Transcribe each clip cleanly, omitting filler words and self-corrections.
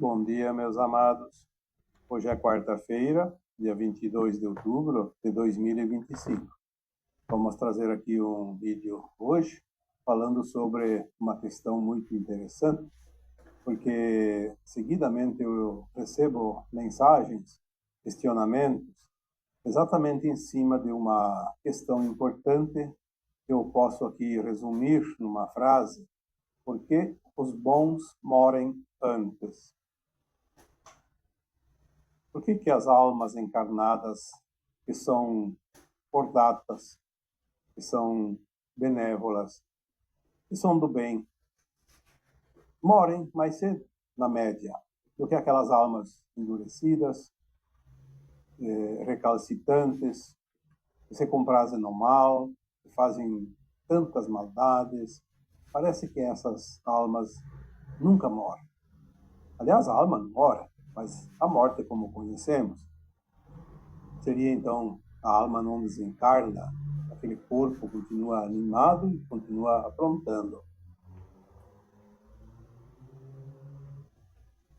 Bom dia, meus amados. Hoje é quarta-feira, dia 22 de outubro de 2025. Vamos trazer aqui um vídeo hoje falando sobre uma questão muito interessante, porque seguidamente eu recebo mensagens, questionamentos, exatamente em cima de uma questão importante que eu posso aqui resumir numa frase: por que os bons morrem antes? Por que as almas encarnadas, que são cordatas, que são benévolas, que são do bem, morrem mais cedo, na média, do que aquelas almas endurecidas, recalcitrantes, que se comprazem no mal, que fazem tantas maldades? Parece que essas almas nunca morrem. Aliás, a alma não morre, mas a morte, como conhecemos, seria então a alma não desencarna, aquele corpo continua animado e continua aprontando.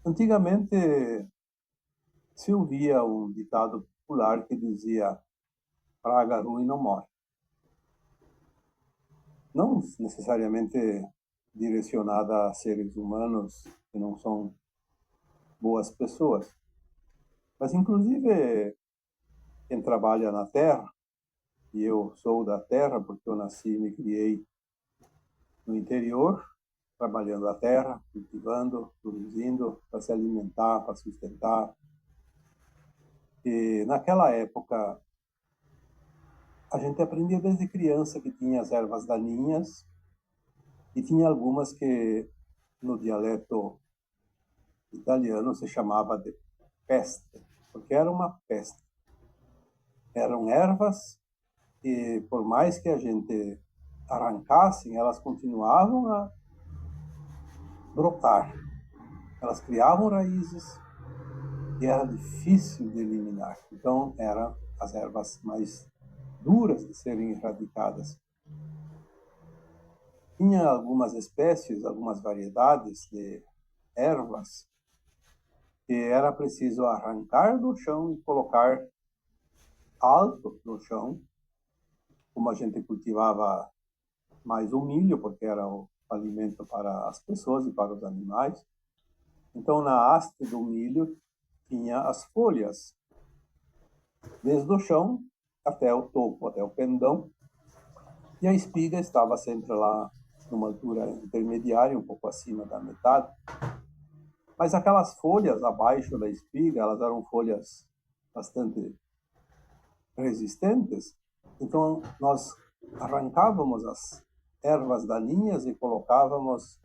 Antigamente se ouvia um ditado popular que dizia: praga ruim não morre. Não necessariamente direcionada a seres humanos que não são boas pessoas, mas inclusive quem trabalha na terra, e eu sou da terra porque eu nasci e me criei no interior, trabalhando a terra, cultivando, produzindo para se alimentar, para sustentar. E naquela época a gente aprendia desde criança que tinha as ervas daninhas e tinha algumas que no dialeto italiano se chamava de peste, porque era uma peste. Eram ervas e por mais que a gente arrancasse, elas continuavam a brotar. Elas criavam raízes e era difícil de eliminar. Então, eram as ervas mais duras de serem erradicadas. Tinha algumas espécies, algumas variedades de ervas que era preciso arrancar do chão e colocar alto no chão, como a gente cultivava mais o milho, porque era o alimento para as pessoas e para os animais. Então, na haste do milho tinha as folhas, desde o chão até o topo, até o pendão, e a espiga estava sempre lá numa altura intermediária, um pouco acima da metade. Mas aquelas folhas abaixo da espiga, elas eram folhas bastante resistentes, então nós arrancávamos as ervas daninhas e colocávamos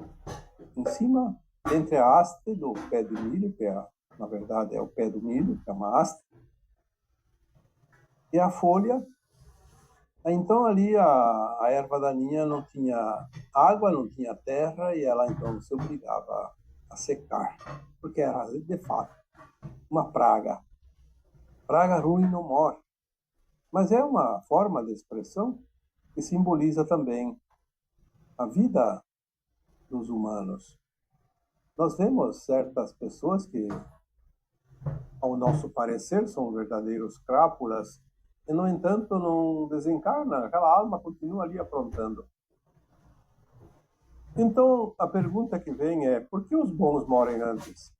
em cima, entre a haste do pé de milho, que na verdade é o pé do milho, que é uma haste, e a folha. Então ali a erva daninha não tinha água, não tinha terra, e ela então se obrigava a secar, porque era de fato uma praga. Praga ruim não morre, mas é uma forma de expressão que simboliza também a vida dos humanos. Nós vemos certas pessoas que, ao nosso parecer, são verdadeiros crápulas e, no entanto, não desencarna, aquela alma continua ali aprontando. Então, a pergunta que vem é: por que os bons morrem antes?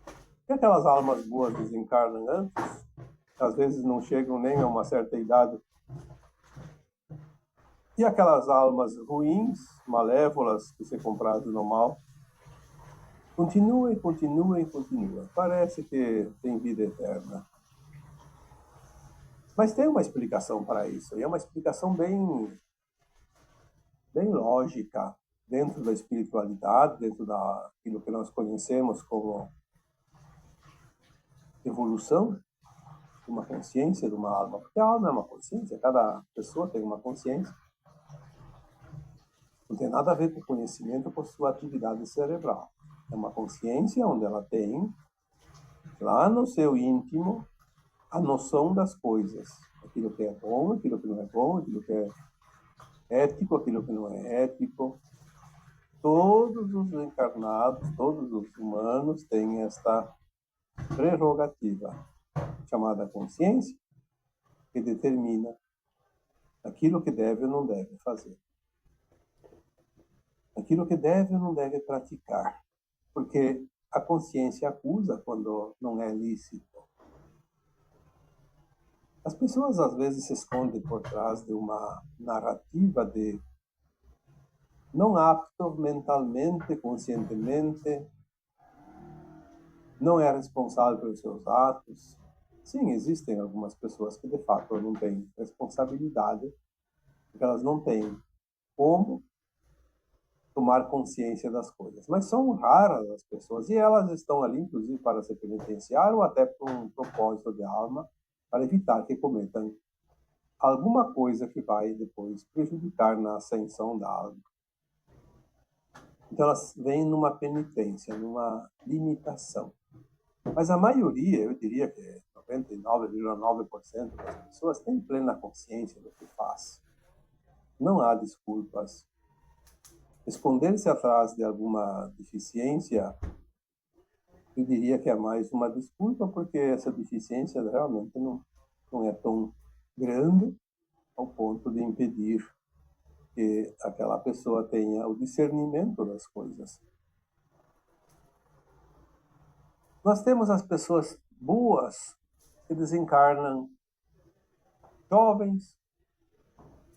Por que aquelas almas boas desencarnam antes? Às vezes não chegam nem a uma certa idade. E aquelas almas ruins, malévolas, que se comprazem no mal, continuam. Parece que tem vida eterna. Mas tem uma explicação para isso, e é uma explicação bem lógica, dentro da espiritualidade, dentro daquilo que nós conhecemos como evolução de uma consciência, de uma alma. Porque a alma é uma consciência, cada pessoa tem uma consciência. Não tem nada a ver com conhecimento, com sua atividade cerebral. É uma consciência onde ela tem, lá no seu íntimo, a noção das coisas. Aquilo que é bom, aquilo que não é bom, aquilo que é ético, aquilo que não é ético. todos os encarnados, todos os humanos têm esta prerrogativa, chamada consciência, que determina aquilo que deve ou não deve fazer, aquilo que deve ou não deve praticar, porque a consciência acusa quando não é lícito. As pessoas às vezes se escondem por trás de uma narrativa de não apto mentalmente, conscientemente, não é responsável pelos seus atos. Sim, existem algumas pessoas que de fato não têm responsabilidade, porque elas não têm como tomar consciência das coisas. Mas são raras as pessoas, e elas estão ali, inclusive, para se penitenciar ou até por um propósito de alma, para evitar que cometam alguma coisa que vai depois prejudicar na ascensão da alma. Então elas vêm numa penitência, numa limitação. Mas a maioria, eu diria que 99,9% das pessoas tem plena consciência do que faz. Não há desculpas. Esconder-se atrás de alguma deficiência, eu diria que é mais uma desculpa, porque essa deficiência realmente não é tão grande ao ponto de impedir que aquela pessoa tenha o discernimento das coisas. Nós temos as pessoas boas que desencarnam jovens,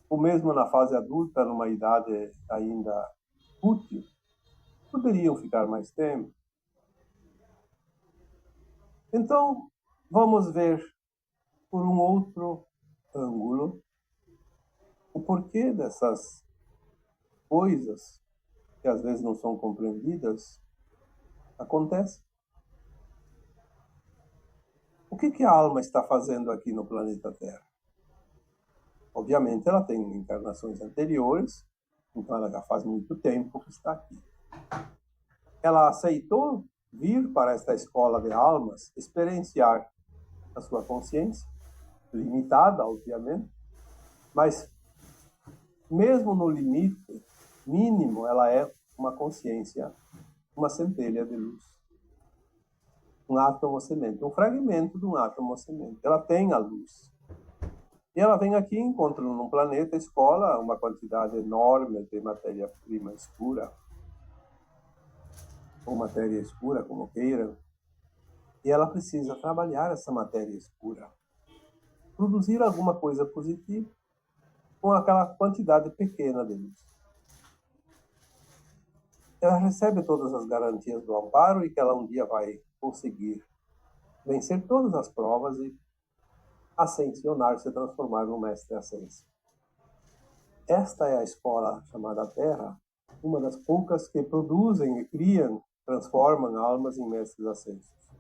ou mesmo na fase adulta, numa idade ainda útil, poderiam ficar mais tempo. Então, vamos ver por um outro ângulo o porquê dessas coisas que às vezes não são compreendidas acontecem. O que a alma está fazendo aqui no planeta Terra? Obviamente ela tem encarnações anteriores, então ela já faz muito tempo que está aqui. Ela aceitou vir para esta escola de almas, experienciar a sua consciência, limitada, obviamente, mas mesmo no limite mínimo, ela é uma consciência, uma centelha de luz. Um átomo semente, um fragmento de um átomo semente. Ela tem a luz. E ela vem aqui e encontra num planeta escola uma quantidade enorme de matéria-prima escura, ou matéria escura, como queiram. E ela precisa trabalhar essa matéria escura, produzir alguma coisa positiva com aquela quantidade pequena de luz. Ela recebe todas as garantias do amparo e que ela um dia vai conseguir vencer todas as provas e ascensionar, se transformar num mestre ascenso. Esta é a escola chamada Terra, uma das poucas que produzem e criam, transformam almas em mestres ascensos.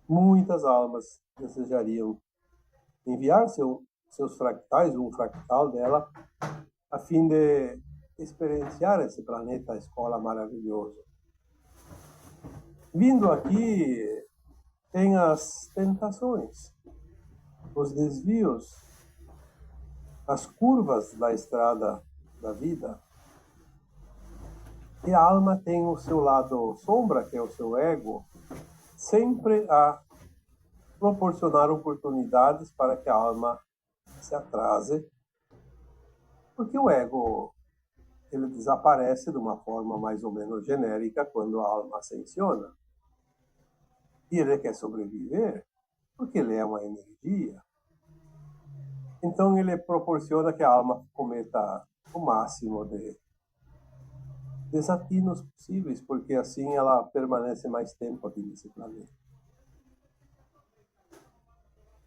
Muitas almas desejariam enviar seus fractais, um fractal dela, a fim de experienciar esse planeta, escola maravilhoso. Vindo aqui, tem as tentações, os desvios, as curvas da estrada da vida. E a alma tem o seu lado sombra, que é o seu ego, sempre a proporcionar oportunidades para que a alma se atrase, porque o ego ele desaparece de uma forma mais ou menos genérica quando a alma ascensiona. E ele quer sobreviver, porque ele é uma energia. Então ele proporciona que a alma cometa o máximo de desatinos possíveis, porque assim ela permanece mais tempo aqui nesse planeta.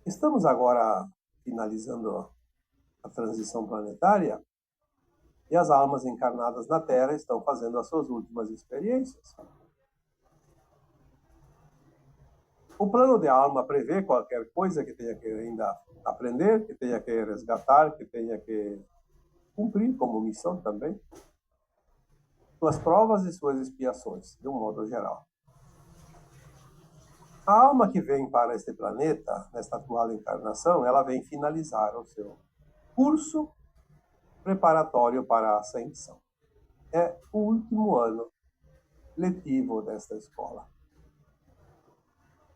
Estamos agora finalizando a transição planetária e as almas encarnadas na Terra estão fazendo as suas últimas experiências. O plano de alma prevê qualquer coisa que tenha que ainda aprender, que tenha que resgatar, que tenha que cumprir como missão também. Suas provas e suas expiações, de um modo geral. A alma que vem para este planeta, nesta atual encarnação, ela vem finalizar o seu curso preparatório para a ascensão. é o último ano letivo desta escola.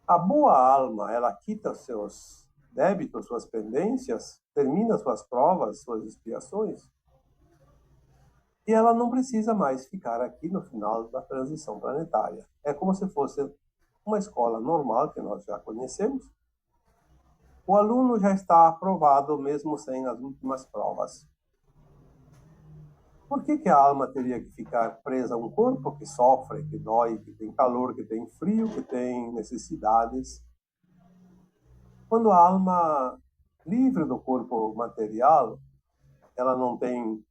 A boa alma, ela quita seus débitos, suas pendências, termina suas provas, suas expiações, e ela não precisa mais ficar aqui no final da transição planetária. É como se fosse uma escola normal, que nós já conhecemos. O aluno já está aprovado mesmo sem as últimas provas. Por que a alma teria que ficar presa a um corpo que sofre, que dói, que tem calor, que tem frio, que tem necessidades? Quando a alma livre do corpo material, ela não tem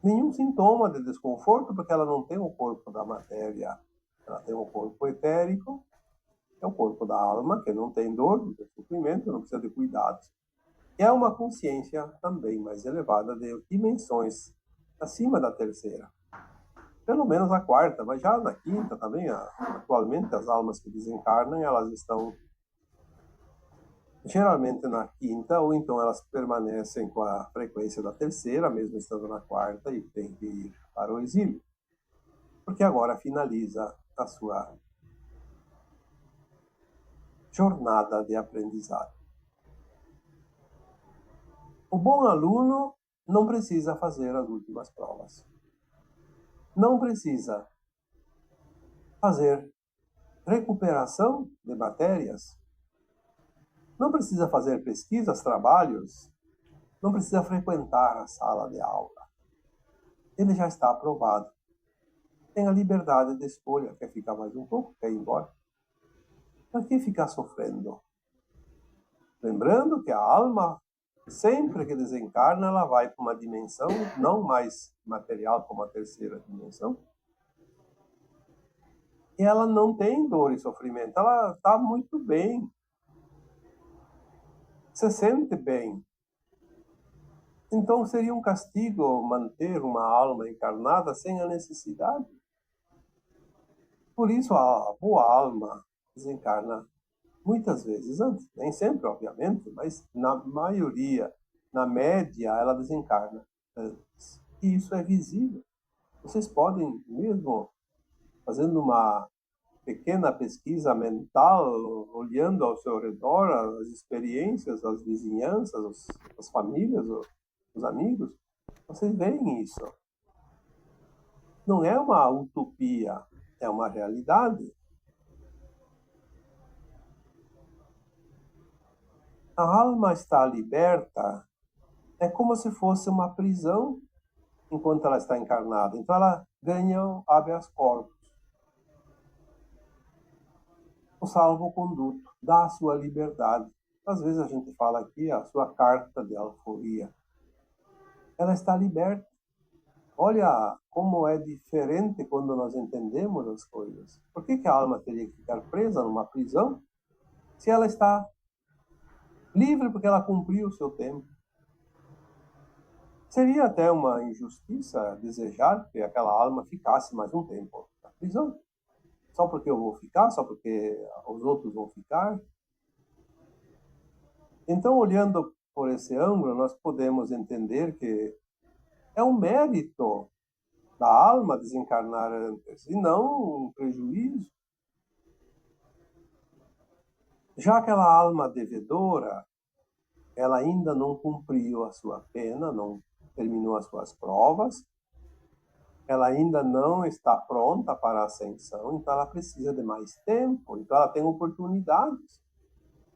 nenhum sintoma de desconforto, porque ela não tem o corpo da matéria. Ela tem o corpo etérico, é o corpo da alma, que não tem dor, não tem sofrimento, não precisa de cuidados. E é uma consciência também mais elevada, de dimensões acima da terceira. Pelo menos a quarta, mas já na quinta também, atualmente as almas que desencarnam, elas estão geralmente na quinta, ou então elas permanecem com a frequência da terceira, mesmo estando na quarta, e tem que ir para o exílio. Porque agora finaliza a sua jornada de aprendizado. O bom aluno não precisa fazer as últimas provas. Não precisa fazer recuperação de matérias. Não precisa fazer pesquisas, trabalhos. Não precisa frequentar a sala de aula. Ele já está aprovado. Tem a liberdade de escolha. Quer ficar mais um pouco? Quer ir embora? Para que ficar sofrendo? Lembrando que a alma, sempre que desencarna, ela vai para uma dimensão não mais material, como a terceira dimensão. E ela não tem dor e sofrimento. Ela está muito bem. Se sente bem. Então seria um castigo manter uma alma encarnada sem a necessidade. Por isso a boa alma desencarna muitas vezes antes, nem sempre, obviamente, mas na maioria, na média, ela desencarna antes. E isso é visível. Vocês podem, mesmo fazendo uma pequena pesquisa mental, olhando ao seu redor as experiências, as vizinhanças, as famílias, os amigos, vocês veem isso. Não é uma utopia, é uma realidade. A alma está liberta, é como se fosse uma prisão enquanto ela está encarnada. Então ela ganha o habeas corpus, o salvo-conduto, dá a sua liberdade. Às vezes a gente fala aqui a sua carta de alforria. Ela está liberta. Olha como é diferente quando nós entendemos as coisas. Por que a alma teria que ficar presa numa prisão se ela está livre porque ela cumpriu o seu tempo? Seria até uma injustiça desejar que aquela alma ficasse mais um tempo na prisão. Só porque eu vou ficar, só porque os outros vão ficar. Então, olhando por esse ângulo, nós podemos entender que é um mérito da alma desencarnar antes, e não um prejuízo. Já aquela alma devedora, ela ainda não cumpriu a sua pena, não terminou as suas provas, ela ainda não está pronta para a ascensão, então ela precisa de mais tempo, então ela tem oportunidades.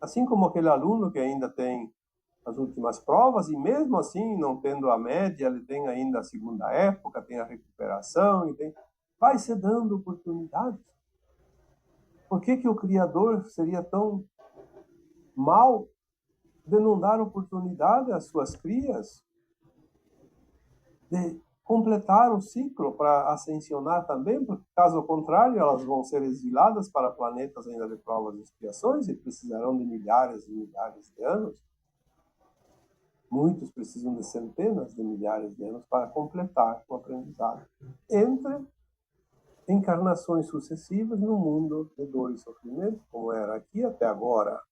Assim como aquele aluno que ainda tem as últimas provas, e mesmo assim, não tendo a média, ele tem ainda a segunda época, tem a recuperação, e vai se dando oportunidades. Por que o Criador seria tão mal de não dar oportunidade às suas crias de completar o ciclo para ascensionar também? Porque, caso contrário, elas vão ser exiladas para planetas ainda de provas e expiações e precisarão de milhares e milhares de anos. Muitos precisam de centenas de milhares de anos para completar o aprendizado entre encarnações sucessivas no mundo de dor e sofrimento, como era aqui até agora.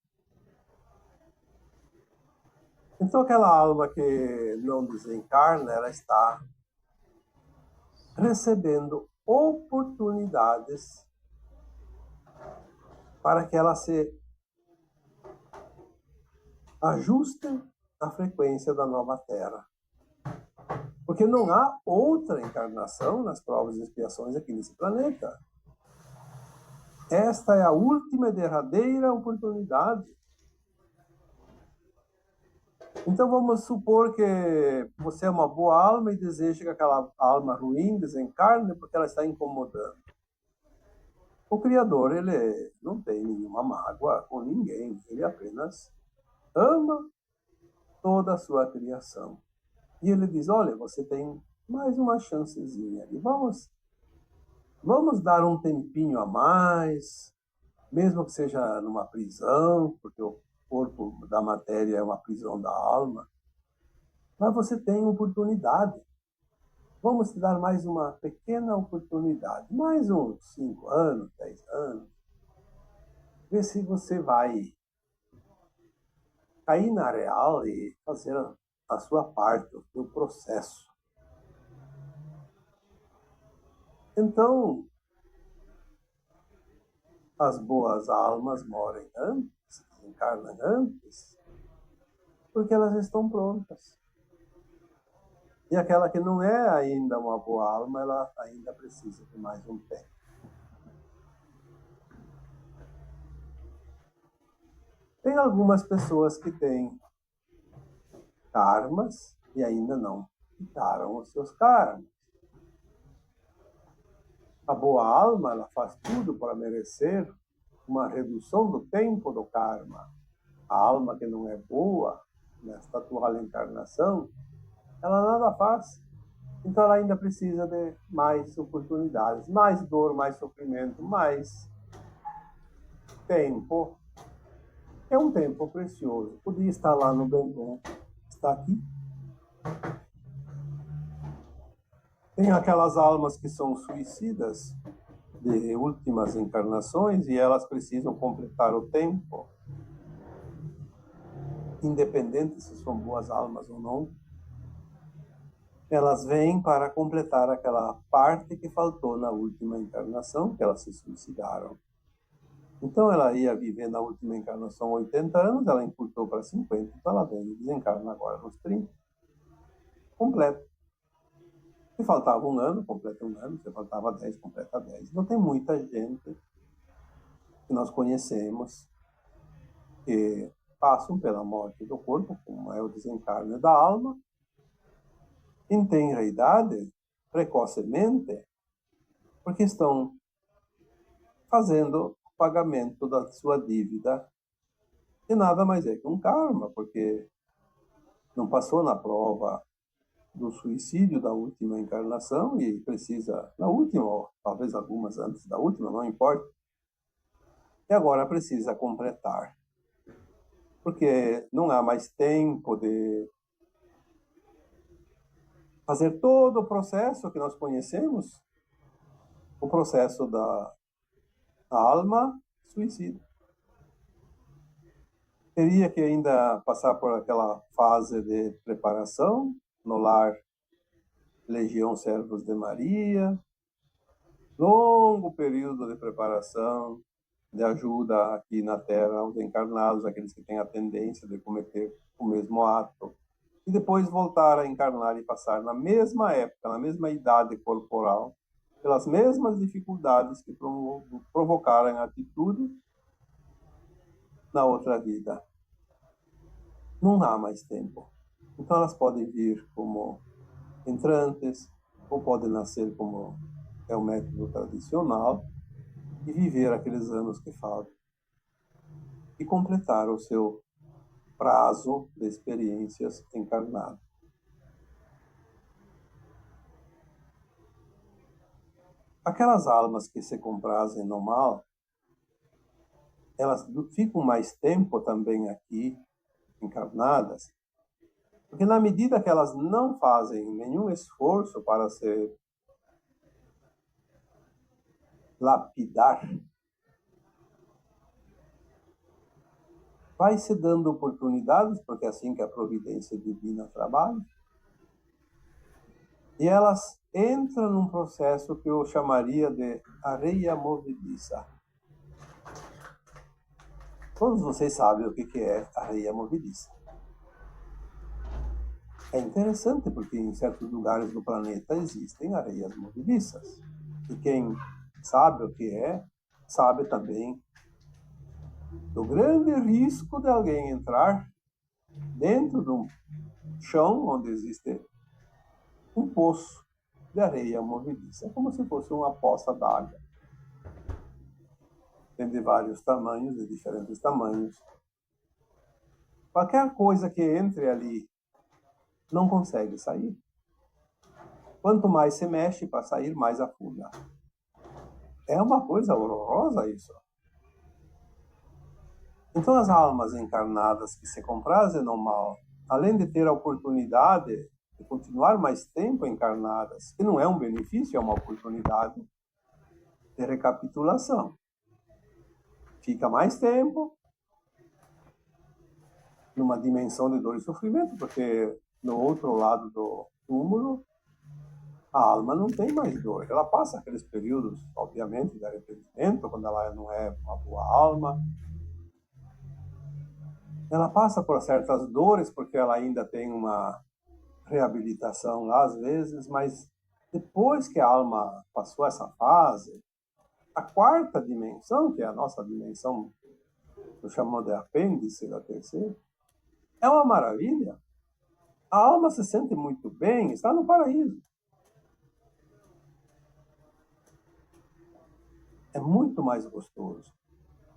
Então, aquela alma que não desencarna, ela está recebendo oportunidades para que elas se ajustem à frequência da nova Terra. Porque não há outra encarnação nas provas e expiações aqui nesse planeta. Esta é a última e derradeira oportunidade. Então vamos supor que você é uma boa alma e deseja que aquela alma ruim desencarne porque ela está incomodando. O Criador, ele não tem nenhuma mágoa com ninguém. Ele apenas ama toda a sua criação. E ele diz, olha, você tem mais uma chancezinha ali. Vamos dar um tempinho a mais, mesmo que seja numa prisão, porque o corpo da matéria é uma prisão da alma. Mas você tem oportunidade. Vamos te dar mais uma pequena oportunidade. Mais uns 5 anos, 10 anos. Vê se você vai cair na real e fazer a sua parte, o seu processo. Então, as boas almas morrem antes, desencarnam antes, porque elas estão prontas. E aquela que não é ainda uma boa alma, ela ainda precisa de mais um tempo. Tem algumas pessoas que têm karmas e ainda não quitaram os seus karmas. A boa alma, ela faz tudo para merecer uma redução do tempo do karma. A alma que não é boa, nesta atual encarnação, ela nada faz. Então ela ainda precisa de mais oportunidades, mais dor, mais sofrimento, mais tempo. É um tempo precioso. Podia estar lá no Bendom, está aqui. Tem aquelas almas que são suicidas de últimas encarnações e elas precisam completar o tempo, independente se são boas almas ou não. Elas vêm para completar aquela parte que faltou na última encarnação, que elas se suicidaram. Então ela ia viver na última encarnação 80 anos, ela encurtou para 50, então ela vem e desencarna agora nos 30. Completo. Se faltava um ano, completa um ano. Se faltava 10, completa 10. Não tem muita gente que nós conhecemos que passam pela morte do corpo, como é o desencarne da alma, em tenra idade, precocemente, porque estão fazendo o pagamento da sua dívida, e nada mais é que um karma, porque não passou na prova do suicídio da última encarnação e precisa, na última, ou talvez algumas antes da última, não importa, e agora precisa completar. Porque não há mais tempo de fazer todo o processo que nós conhecemos, o processo da alma suicida. Teria que ainda passar por aquela fase de preparação no lar Legião Servos de Maria, longo período de preparação, de ajuda aqui na Terra aos encarnados, aqueles que têm a tendência de cometer o mesmo ato, e depois voltar a encarnar e passar na mesma época, na mesma idade corporal, pelas mesmas dificuldades que provocaram a atitude na outra vida. Não há mais tempo. Então elas podem vir como entrantes, ou podem nascer como é o método tradicional, e viver aqueles anos que faltam, e completar o seu prazo de experiências encarnadas. Aquelas almas que se comprazem no mal, elas ficam mais tempo também aqui, encarnadas, porque na medida que elas não fazem nenhum esforço para se lapidar, vai se dando oportunidades, porque é assim que a providência divina trabalha, E elas entram num processo que eu chamaria de areia movediça. Todos vocês sabem o que é areia movediça. É interessante porque em certos lugares do planeta existem areias movediças. E quem sabe o que é, sabe também do grande risco de alguém entrar dentro de um chão onde existe um poço de areia movediça. É como se fosse uma poça d'água. Tem de vários tamanhos, de diferentes tamanhos. Qualquer coisa que entre ali não consegue sair. Quanto mais se mexe para sair, mais afunda. É uma coisa horrorosa isso. Então as almas encarnadas que se comprazem no mal, além de ter a oportunidade de continuar mais tempo encarnadas, que não é um benefício, é uma oportunidade de recapitulação. Fica mais tempo numa dimensão de dor e sofrimento, porque no outro lado do túmulo a alma não tem mais dor. Ela passa aqueles períodos, obviamente, de arrependimento, quando ela não é uma boa alma. Ela passa por certas dores, porque ela ainda tem uma reabilitação lá, às vezes, mas depois que a alma passou essa fase, a quarta dimensão, que é a nossa dimensão, eu chamo de apêndice da terceira, é uma maravilha. A alma se sente muito bem, está no paraíso. É muito mais gostoso.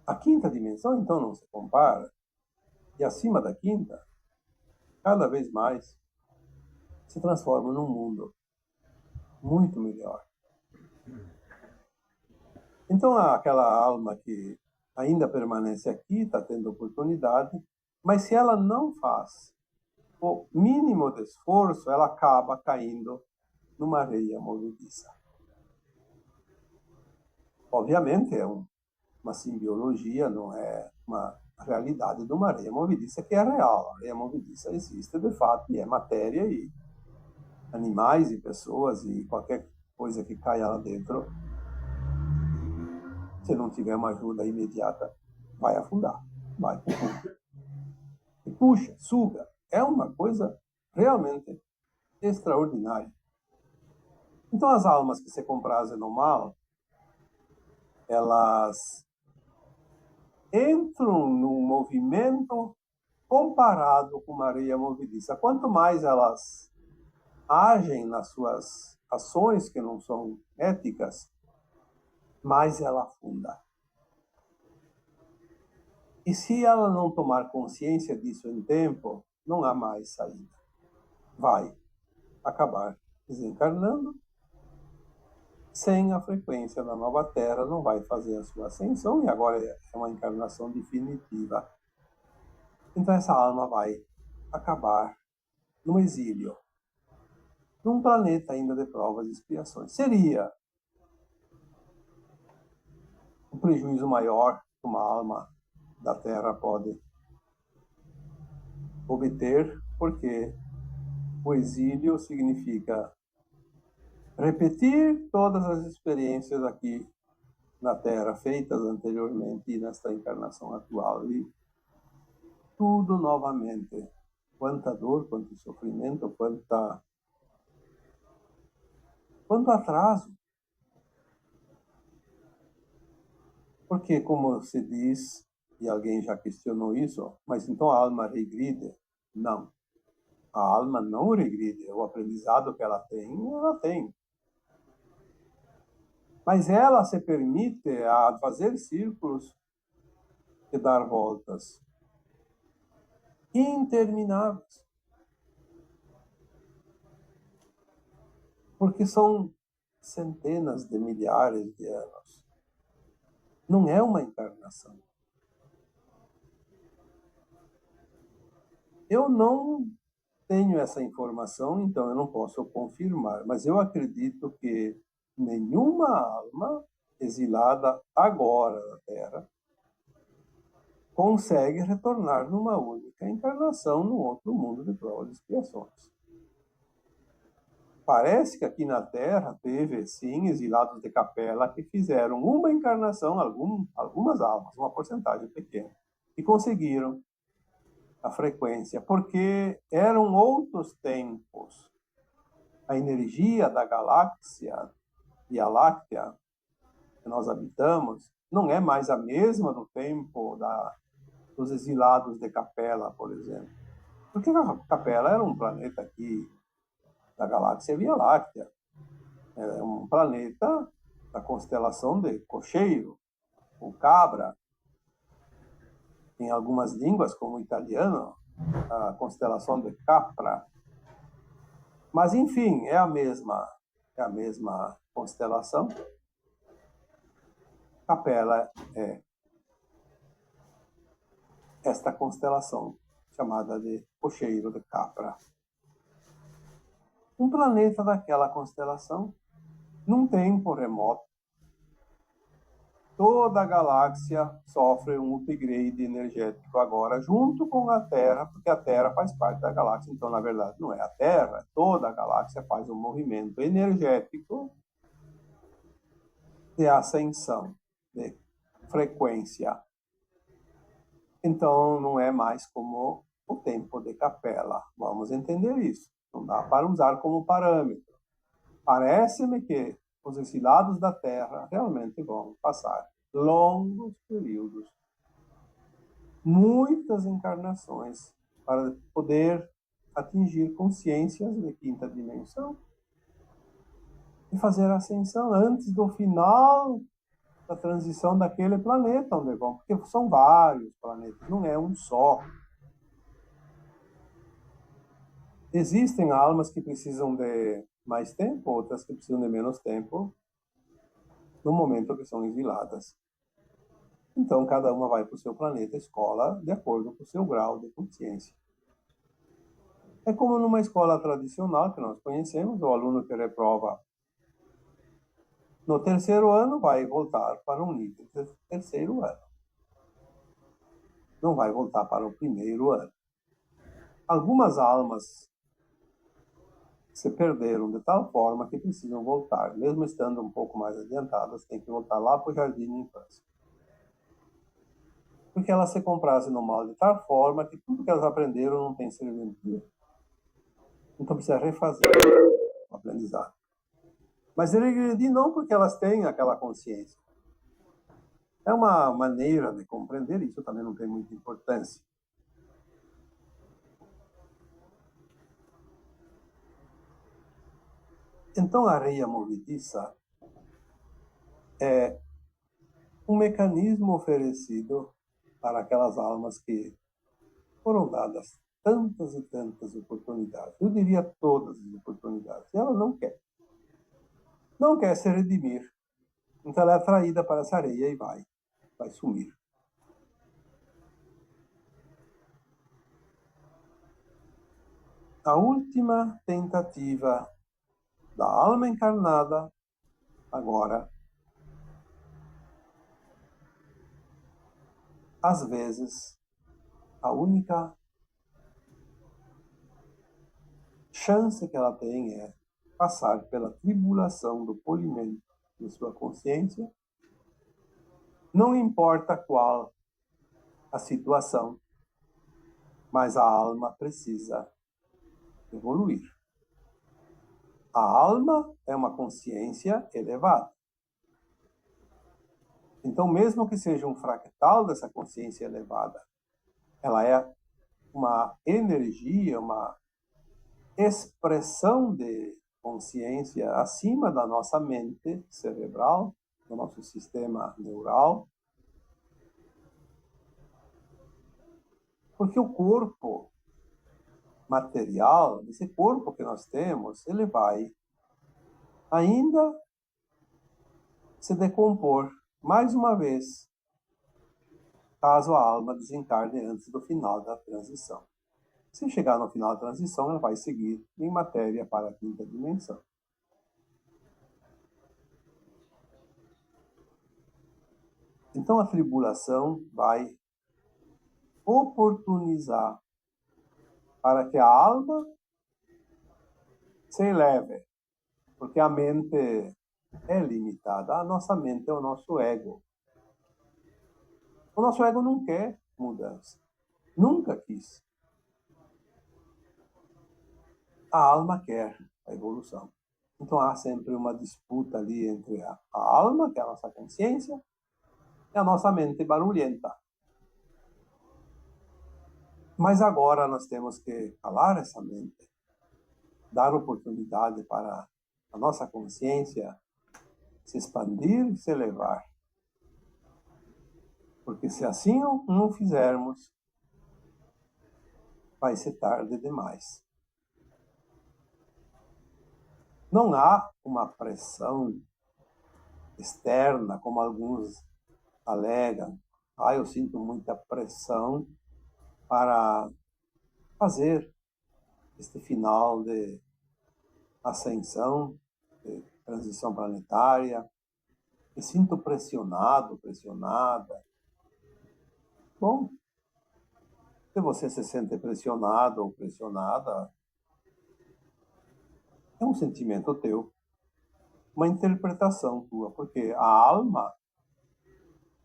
A quinta dimensão, então, não se compara. E acima da quinta, cada vez mais, se transforma num mundo muito melhor. Então, aquela alma que ainda permanece aqui, está tendo oportunidade, mas se ela não faz o mínimo de esforço, ela acaba caindo numa areia movediça. Obviamente, é uma simbiologia, não é uma realidade de uma areia movediça que é real. A areia movediça existe de fato e é matéria, e animais e pessoas e qualquer coisa que caia lá dentro, se não tiver uma ajuda imediata, vai afundar, vai pro fundo. E puxa, suga. É uma coisa realmente extraordinária. Então, as almas que se comprazem no mal, elas entram num movimento comparado com uma areia movediça. Quanto mais elas agem nas suas ações que não são éticas, mais ela afunda. E se ela não tomar consciência disso em tempo, não há mais saída. Vai acabar desencarnando, sem a frequência da nova Terra, não vai fazer a sua ascensão, e agora é uma encarnação definitiva. Então essa alma vai acabar no exílio, num planeta ainda de provas e expiações. Seria um prejuízo maior que uma alma da Terra pode obter, porque o exílio significa repetir todas as experiências aqui na Terra feitas anteriormente e nesta encarnação atual, e tudo novamente. Quanta dor, quanto sofrimento, quanto atraso. Porque, como se diz, e alguém já questionou isso, mas então a alma regride? Não. A alma não regride. O aprendizado que ela tem. Mas ela se permite a fazer círculos e dar voltas intermináveis. Porque são centenas de milhares de anos. Não é uma encarnação. Eu não tenho essa informação, então eu não posso confirmar, mas eu acredito que nenhuma alma exilada agora na Terra consegue retornar numa única encarnação num outro mundo de provas e expiações. Parece que aqui na Terra teve, sim, exilados de capela que fizeram uma encarnação, algumas almas, uma porcentagem pequena, e conseguiram a frequência, porque eram outros tempos. A energia da galáxia Via Láctea que nós habitamos não é mais a mesma do tempo dos exilados de Capela, por exemplo. Porque a Capela era um planeta aqui da galáxia Via Láctea. É um planeta da constelação de Cocheiro, ou Cabra. Em algumas línguas, como o italiano, a constelação de Capra. Mas, enfim, é a mesma constelação. Capela é esta constelação chamada de Cocheiro de Capra. Um planeta daquela constelação, num tempo remoto, toda a galáxia sofre um upgrade energético agora, junto com a Terra, porque a Terra faz parte da galáxia. Então, na verdade, não é a Terra, toda a galáxia faz um movimento energético de ascensão, de frequência. Então, não é mais como o tempo de Capela. Vamos entender isso. Não dá para usar como parâmetro. Parece-me que os exilados da Terra realmente vão passar longos períodos, muitas encarnações, para poder atingir consciências de quinta dimensão e fazer a ascensão antes do final da transição daquele planeta onde vão, porque são vários planetas, não é um só. Existem almas que precisam de mais tempo, outras que precisam de menos tempo, no momento que são exiladas. Então, cada uma vai para o seu planeta escola de acordo com o seu grau de consciência. É como numa escola tradicional que nós conhecemos, o aluno que reprova no terceiro ano vai voltar para um nível de terceiro ano. Não vai voltar para o primeiro ano. Algumas almas se perderam de tal forma que precisam voltar, mesmo estando um pouco mais adiantadas, tem que voltar lá para o jardim de infância. Porque elas se comprassem no mal de tal forma que tudo que elas aprenderam não tem serventia. Então precisa refazer o aprendizado. Mas regredir não porque elas têm aquela consciência. É uma maneira de compreender, isso também não tem muita importância. Então a areia movediça é um mecanismo oferecido para aquelas almas que foram dadas tantas e tantas oportunidades. Eu diria todas as oportunidades. E ela não quer. Não quer se redimir. Então ela é atraída para essa areia e vai sumir. A última tentativa da alma encarnada, agora, às vezes, a única chance que ela tem é passar pela tribulação do polimento de sua consciência, não importa qual a situação, mas a alma precisa evoluir. A alma é uma consciência elevada. Então, mesmo que seja um fractal dessa consciência elevada, ela é uma energia, uma expressão de consciência acima da nossa mente cerebral, do nosso sistema neural. Porque o corpo material, esse corpo que nós temos, ele vai ainda se decompor mais uma vez, caso a alma desencarne antes do final da transição. Se chegar no final da transição, ela vai seguir em matéria para a quinta dimensão. Então a tribulação vai oportunizar para que a alma se eleve Porque a mente é limitada. A nossa mente é o nosso ego. O nosso ego não quer mudança. Nunca quis. A alma quer a evolução. Então há sempre uma disputa ali entre a alma, que é a nossa consciência, e a nossa mente barulhenta. Mas agora nós temos que calar essa mente, dar oportunidade para a nossa consciência se expandir e se elevar. Porque se assim não fizermos, vai ser tarde demais. Não há uma pressão externa, como alguns alegam. Eu sinto muita pressão para fazer este final de ascensão, de transição planetária. Me sinto pressionado, pressionada. Bom, se você se sente pressionado ou pressionada, é um sentimento teu, uma interpretação tua, porque a alma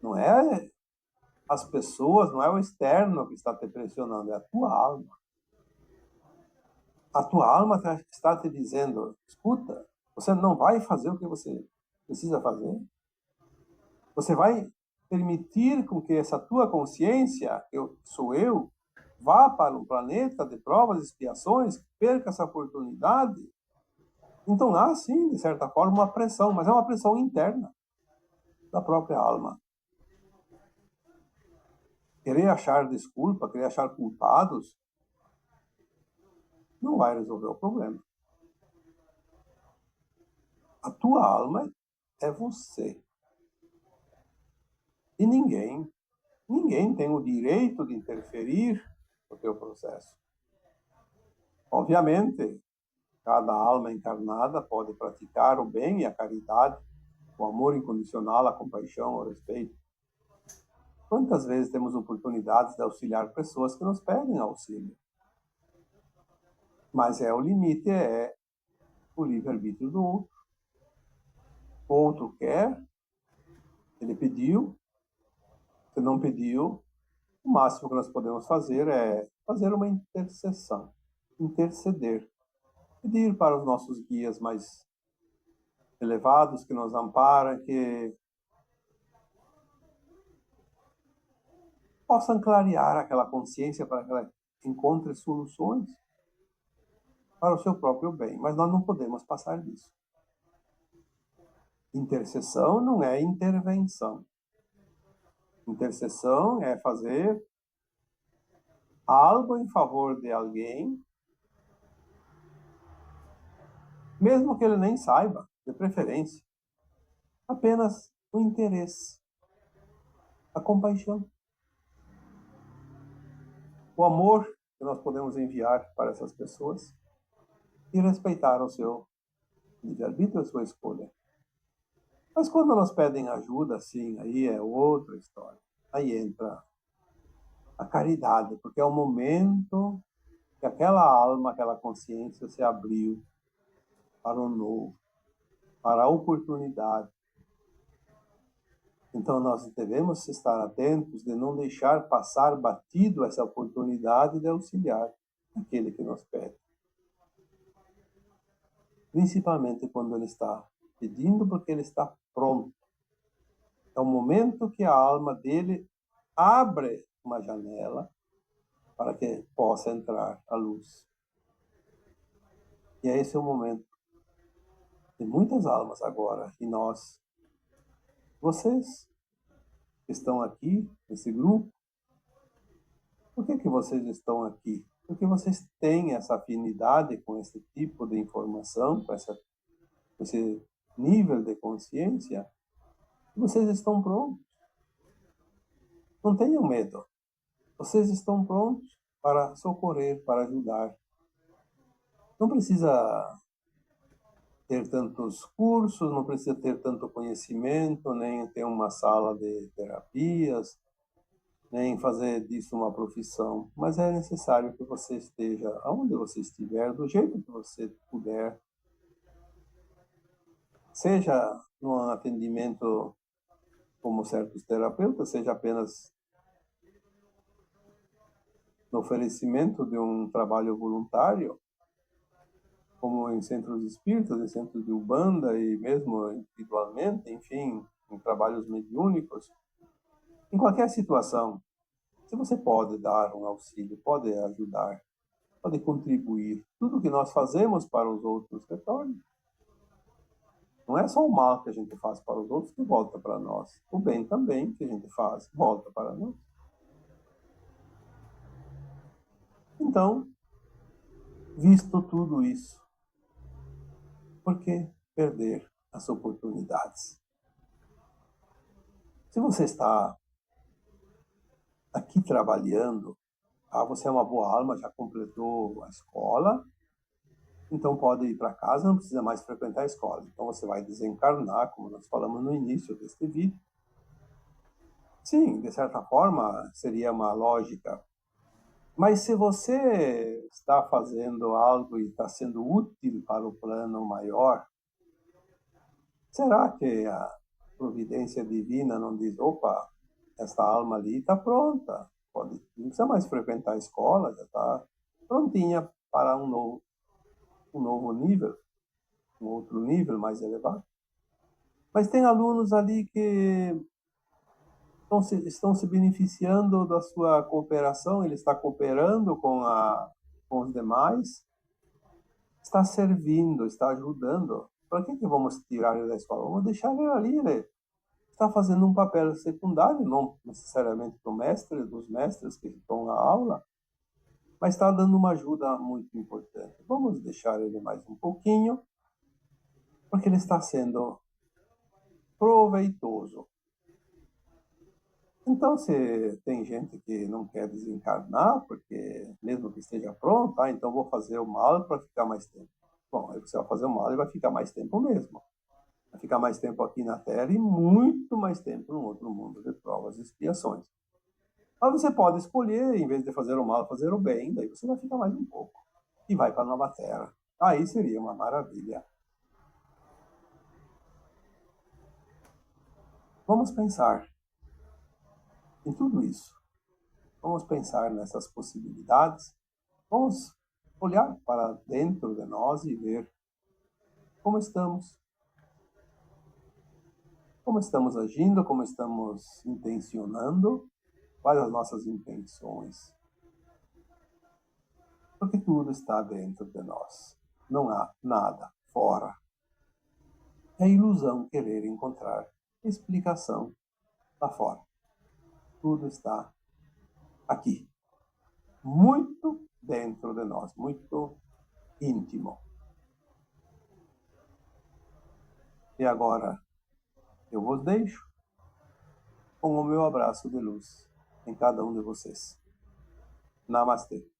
não é as pessoas, não é o externo que está te pressionando, é a tua alma. A tua alma está te dizendo, escuta, você não vai fazer o que você precisa fazer? Você vai permitir com que essa tua consciência, eu, vá para um planeta de provas e expiações, perca essa oportunidade? Então há, sim, de certa forma, uma pressão, mas é uma pressão interna da própria alma. Querer achar desculpa, querer achar culpados, não vai resolver o problema. A tua alma é você. E ninguém tem o direito de interferir no teu processo. Obviamente, cada alma encarnada pode praticar o bem e a caridade, o amor incondicional, a compaixão, o respeito. Quantas vezes temos oportunidades de auxiliar pessoas que nos pedem auxílio? Mas o limite é o livre-arbítrio do outro. O outro quer, ele pediu, se não pediu, o máximo que nós podemos fazer é fazer uma intercessão, interceder, pedir para os nossos guias mais elevados que nos amparam, que possam clarear aquela consciência para que ela encontre soluções para o seu próprio bem. Mas nós não podemos passar disso. Intercessão não é intervenção. Intercessão é fazer algo em favor de alguém, mesmo que ele nem saiba, de preferência. Apenas o interesse, a compaixão, o amor que nós podemos enviar para essas pessoas e respeitar o seu livre-arbítrio, a sua escolha. Mas quando elas pedem ajuda, sim, aí é outra história. Aí entra a caridade, porque é o momento que aquela alma, aquela consciência se abriu para o novo, para a oportunidade. Então nós devemos estar atentos de não deixar passar batido essa oportunidade de auxiliar aquele que nos pede. Principalmente quando ele está pedindo, porque ele está pronto. É o momento que a alma dele abre uma janela para que possa entrar a luz. E esse é o momento de muitas almas agora, e nós, vocês que estão aqui, nesse grupo, por que vocês estão aqui? Porque vocês têm essa afinidade com esse tipo de informação, com esse nível de consciência, e vocês estão prontos. Não tenham medo. Vocês estão prontos para socorrer, para ajudar. Não precisa ter tantos cursos, não precisa ter tanto conhecimento, nem ter uma sala de terapias, nem fazer disso uma profissão. Mas é necessário que você esteja onde você estiver, do jeito que você puder, seja no atendimento como certos terapeutas, seja apenas no oferecimento de um trabalho voluntário, como em centros espíritas, em centros de Umbanda e mesmo individualmente, enfim, em trabalhos mediúnicos, em qualquer situação, se você pode dar um auxílio, pode ajudar, pode contribuir, tudo que nós fazemos para os outros retorna. Não é só o mal que a gente faz para os outros que volta para nós. O bem também que a gente faz volta para nós. Então, visto tudo isso, por que perder as oportunidades? Se você está aqui trabalhando, você é uma boa alma, já completou a escola, então pode ir para casa, não precisa mais frequentar a escola. Então você vai desencarnar, como nós falamos no início deste vídeo. Sim, de certa forma seria uma lógica. Mas se você está fazendo algo e está sendo útil para o plano maior, será que a providência divina não diz, opa, essa alma ali está pronta, pode, não precisa mais frequentar a escola, já está prontinha para um novo nível, um outro nível mais elevado. Mas tem alunos ali que estão se beneficiando da sua cooperação, ele está cooperando com os demais, está servindo, está ajudando. Para que vamos tirar ele da escola? Vamos deixar ele ali, ele está fazendo um papel secundário, não necessariamente do mestre, dos mestres que estão na aula, mas está dando uma ajuda muito importante. Vamos deixar ele mais um pouquinho, porque ele está sendo proveitoso. Então, se tem gente que não quer desencarnar, porque mesmo que esteja pronto, então vou fazer o mal para ficar mais tempo. Bom, aí você vai fazer o mal e vai ficar mais tempo mesmo. Vai ficar mais tempo aqui na Terra e muito mais tempo no outro mundo de provas e expiações. Mas você pode escolher, em vez de fazer o mal, fazer o bem, daí você vai ficar mais um pouco. E vai para a nova Terra. Aí seria uma maravilha. Vamos pensar em tudo isso. Vamos pensar nessas possibilidades. Vamos olhar para dentro de nós e ver como estamos. Como estamos agindo, como estamos intencionando, quais as nossas intenções. Porque tudo está dentro de nós. Não há nada fora. É ilusão querer encontrar explicação lá fora. Tudo está aqui. Muito dentro de nós, muito íntimo. E agora eu vos deixo com o meu abraço de luz em cada um de vocês. Namastê.